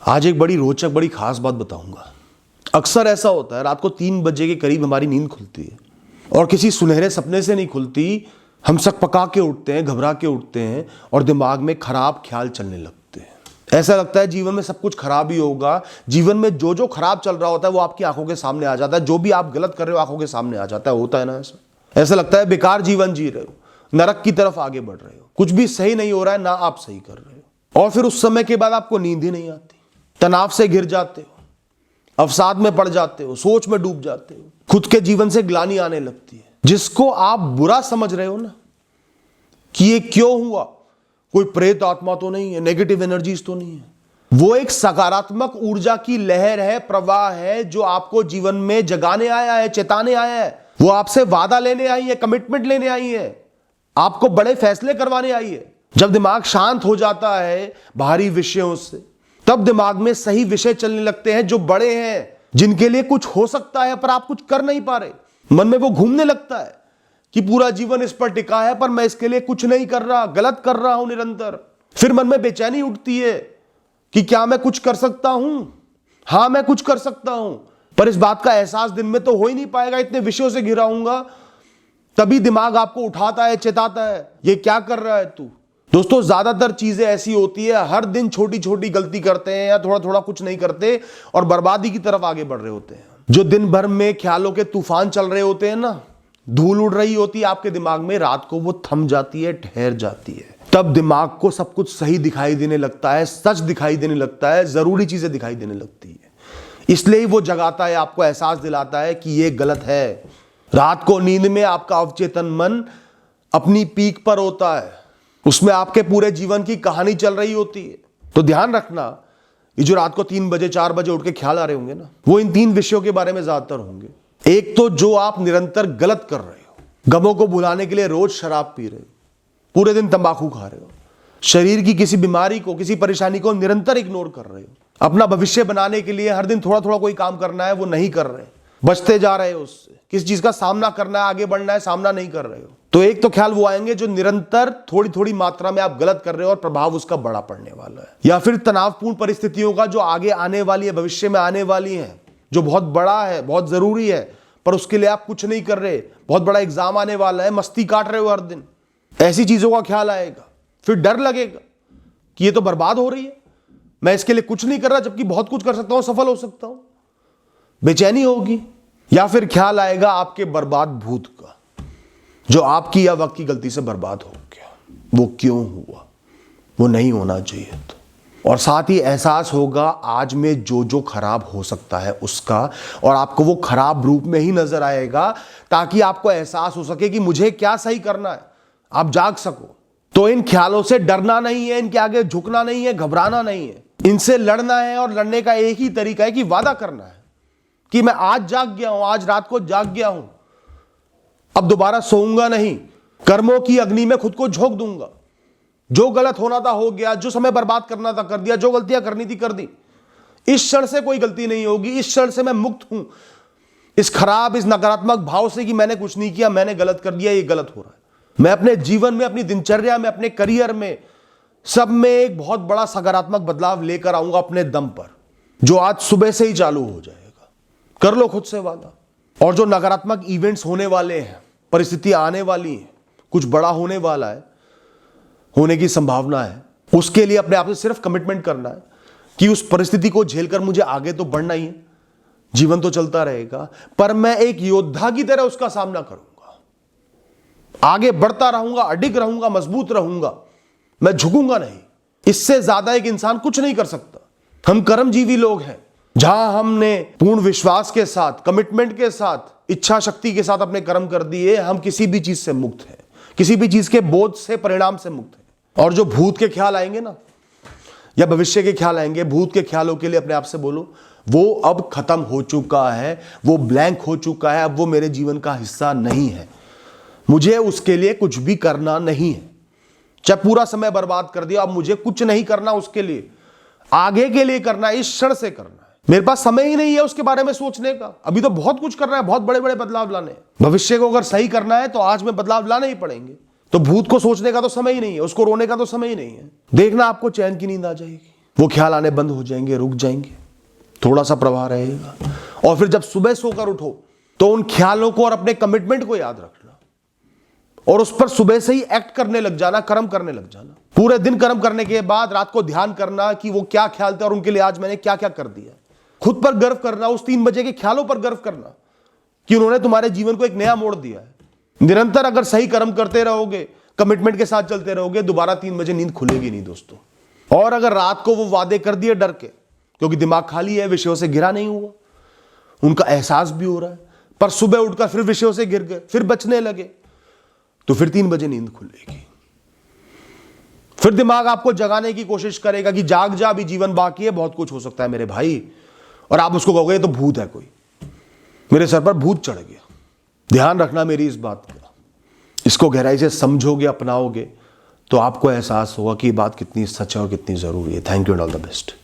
आज एक बड़ी रोचक बड़ी खास बात बताऊंगा। अक्सर ऐसा होता है, रात को 3 बजे के करीब हमारी नींद खुलती है और किसी सुनहरे सपने से नहीं खुलती। हम सकपका के उठते हैं, घबरा के उठते हैं और दिमाग में खराब ख्याल चलने लगते हैं। ऐसा लगता है जीवन में सब कुछ खराब ही होगा। जीवन में जो जो खराब चल रहा होता है वो आपकी आंखों के सामने आ जाता है। जो भी आप गलत कर रहे हो आंखों के सामने आ जाता है। होता है ना ऐसा लगता है बेकार जीवन जी रहे हो, नरक की तरफ आगे बढ़ रहे हो, कुछ भी सही नहीं हो रहा है, ना आप सही कर रहे हो। और फिर उस समय के बाद आपको नींद ही नहीं आती, तनाव से घिर जाते हो, अवसाद में पड़ जाते हो, सोच में डूब जाते हो, खुद के जीवन से ग्लानि आने लगती है। जिसको आप बुरा समझ रहे हो ना कि ये क्यों हुआ, कोई प्रेत आत्मा तो नहीं है, नेगेटिव एनर्जीज तो नहीं है, वो एक सकारात्मक ऊर्जा की लहर है, प्रवाह है, जो आपको जीवन में जगाने आया है, चेताने आया है। वो आपसे वादा लेने आई है, कमिटमेंट लेने आई है, आपको बड़े फैसले करवाने आई है। जब दिमाग शांत हो जाता है बाहरी विषयों से, तब दिमाग में सही विषय चलने लगते हैं जो बड़े हैं, जिनके लिए कुछ हो सकता है पर आप कुछ कर नहीं पा रहे। मन में वो घूमने लगता है कि पूरा जीवन इस पर टिका है पर मैं इसके लिए कुछ नहीं कर रहा, गलत कर रहा हूं निरंतर। फिर मन में बेचैनी उठती है कि क्या मैं कुछ कर सकता हूं? हां, मैं कुछ कर सकता हूं, पर इस बात का एहसास दिन में तो हो ही नहीं पाएगा। इतने विषयों से घिरा हूंगा। तभी दिमाग आपको उठाता है, चेताता है, ये क्या कर रहा है तू। दोस्तों, ज्यादातर चीजें ऐसी होती है, हर दिन छोटी छोटी गलती करते हैं या थोड़ा थोड़ा कुछ नहीं करते और बर्बादी की तरफ आगे बढ़ रहे होते हैं। जो दिन भर में ख्यालों के तूफान चल रहे होते हैं ना, धूल उड़ रही होती है आपके दिमाग में, रात को वो थम जाती है, ठहर जाती है। तब दिमाग को सब कुछ सही दिखाई देने लगता है, सच दिखाई देने लगता है, जरूरी चीजें दिखाई देने लगती है। इसलिए ही वो जगाता है, आपको एहसास दिलाता है कि ये गलत है। रात को नींद में आपका अवचेतन मन अपनी पीक पर होता है, उसमें आपके पूरे जीवन की कहानी चल रही होती है। तो ध्यान रखना, ये जो रात को 3 बजे 4 बजे उठ के ख्याल आ रहे होंगे ना, वो इन 3 विषयों के बारे में ज्यादातर होंगे। एक तो जो आप निरंतर गलत कर रहे हो, गमों को भुलाने के लिए रोज शराब पी रहे हो, पूरे दिन तंबाकू खा रहे हो, शरीर की किसी बीमारी को, किसी परेशानी को निरंतर इग्नोर कर रहे हो, अपना भविष्य बनाने के लिए हर दिन थोड़ा थोड़ा कोई काम करना है वो नहीं कर रहे, बचते जा रहे हो उससे, किस चीज का सामना करना है, आगे बढ़ना है, सामना नहीं कर रहे हो। तो एक तो ख्याल वो आएंगे जो निरंतर थोड़ी थोड़ी मात्रा में आप गलत कर रहे हो और प्रभाव उसका बड़ा पड़ने वाला है। या फिर तनावपूर्ण परिस्थितियों का जो आगे आने वाली है, भविष्य में आने वाली है, जो बहुत बड़ा है, बहुत जरूरी है, पर उसके लिए आप कुछ नहीं कर रहे। बहुत बड़ा एग्जाम आने वाला है, मस्ती काट रहे हो हर दिन, ऐसी चीजों का ख्याल आएगा। फिर डर लगेगा कि ये तो बर्बाद हो रही है, मैं इसके लिए कुछ नहीं कर रहा जबकि बहुत कुछ कर सकता हूं, सफल हो सकता हूं, बेचैनी होगी। या फिर ख्याल आएगा आपके बर्बाद भूत का, जो आपकी या वक्त की गलती से बर्बाद हो गया, वो क्यों हुआ, वो नहीं होना चाहिए था। और साथ ही एहसास होगा आज में जो जो खराब हो सकता है उसका, और आपको वो खराब रूप में ही नजर आएगा, ताकि आपको एहसास हो सके कि मुझे क्या सही करना है, आप जाग सको। तो इन ख्यालों से डरना नहीं है, इनके आगे झुकना नहीं है, घबराना नहीं है, इनसे लड़ना है। और लड़ने का एक ही तरीका है कि वादा करना है कि मैं आज जाग गया हूं, आज रात को जाग गया हूं, अब दोबारा सोऊंगा नहीं, कर्मों की अग्नि में खुद को झोंक दूंगा। जो गलत होना था हो गया, जो समय बर्बाद करना था कर दिया, जो गलतियां करनी थी कर दी। इस क्षण से कोई गलती नहीं होगी, इस क्षण से मैं मुक्त हूं इस खराब, इस नकारात्मक भाव से कि मैंने कुछ नहीं किया, मैंने गलत कर दिया, ये गलत हो रहा है। मैं अपने जीवन में, अपनी दिनचर्या में, अपने करियर में, सब में एक बहुत बड़ा सकारात्मक बदलाव लेकर आऊंगा अपने दम पर, जो आज सुबह से ही चालू हो जाएगा। कर लो खुद से वादा। और जो नकारात्मक इवेंट्स होने वाले हैं, परिस्थितियां आने वाली हैं, कुछ बड़ा होने वाला है, होने की संभावना है, उसके लिए अपने आप से सिर्फ कमिटमेंट करना है कि उस परिस्थिति को झेलकर मुझे आगे तो बढ़ना ही है। जीवन तो चलता रहेगा, पर मैं एक योद्धा की तरह उसका सामना करूंगा, आगे बढ़ता रहूंगा, अडिग रहूंगा, मजबूत रहूंगा, मैं झुकूंगा नहीं। इससे ज्यादा एक इंसान कुछ नहीं कर सकता। हम कर्मजीवी लोग हैं, जहां हमने पूर्ण विश्वास के साथ, कमिटमेंट के साथ, इच्छा शक्ति के साथ अपने कर्म कर दिए, हम किसी भी चीज से मुक्त हैं, किसी भी चीज के बोझ से, परिणाम से मुक्त हैं। और जो भूत के ख्याल आएंगे ना, या भविष्य के ख्याल आएंगे, भूत के ख्यालों के लिए अपने आप से बोलो, वो अब खत्म हो चुका है, वो ब्लैंक हो चुका है, अब वो मेरे जीवन का हिस्सा नहीं है, मुझे उसके लिए कुछ भी करना नहीं है। चाहे पूरा समय बर्बाद कर दिया, अब मुझे कुछ नहीं करना उसके लिए, आगे के लिए करना है, इस क्षण से करना है। मेरे पास समय ही नहीं है उसके बारे में सोचने का, अभी तो बहुत कुछ करना है, बहुत बड़े बड़े बदलाव लाने हैं। भविष्य को अगर सही करना है तो आज में बदलाव लाने ही पड़ेंगे। तो भूत को सोचने का तो समय ही नहीं है, उसको रोने का तो समय ही नहीं है। देखना आपको चैन की नींद आ जाएगी। वो ख्याल आने बंद हो जाएंगे, रुक जाएंगे, थोड़ा सा प्रवाह रहेगा। और फिर जब सुबह सोकर उठो तो उन ख्यालों को और अपने कमिटमेंट को याद रखना और उस पर सुबह से ही एक्ट करने लग जाना, कर्म करने लग जाना। पूरे दिन कर्म करने के बाद रात को ध्यान करना कि वो क्या ख्याल थे और उनके लिए आज मैंने क्या क्या कर दिया। खुद पर गर्व करना, उस 3 बजे के ख्यालों पर गर्व करना कि उन्होंने तुम्हारे जीवन को एक नया मोड़ दिया है। निरंतर अगर सही कर्म करते रहोगे, कमिटमेंट के साथ चलते रहोगे, दोबारा 3 बजे नींद खुलेगी नहीं दोस्तों। और अगर रात को वो वादे कर दिए डर के, क्योंकि दिमाग खाली है, विषयों से घिरा नहीं हुआ, उनका एहसास भी हो रहा है, पर सुबह उठकर फिर विषयों से घिर गए, फिर बचने लगे, तो फिर 3 बजे नींद खुलेगी। फिर दिमाग आपको जगाने की कोशिश करेगा कि जाग जा, अभी जीवन बाकी है, बहुत कुछ हो सकता है मेरे भाई। और आप उसको कहोगे तो भूत है, कोई मेरे सर पर भूत चढ़ गया। ध्यान रखना मेरी इस बात का, इसको गहराई से समझोगे, अपनाओगे, तो आपको एहसास होगा कि ये बात कितनी सच है और कितनी जरूरी है। Thank you and all the best.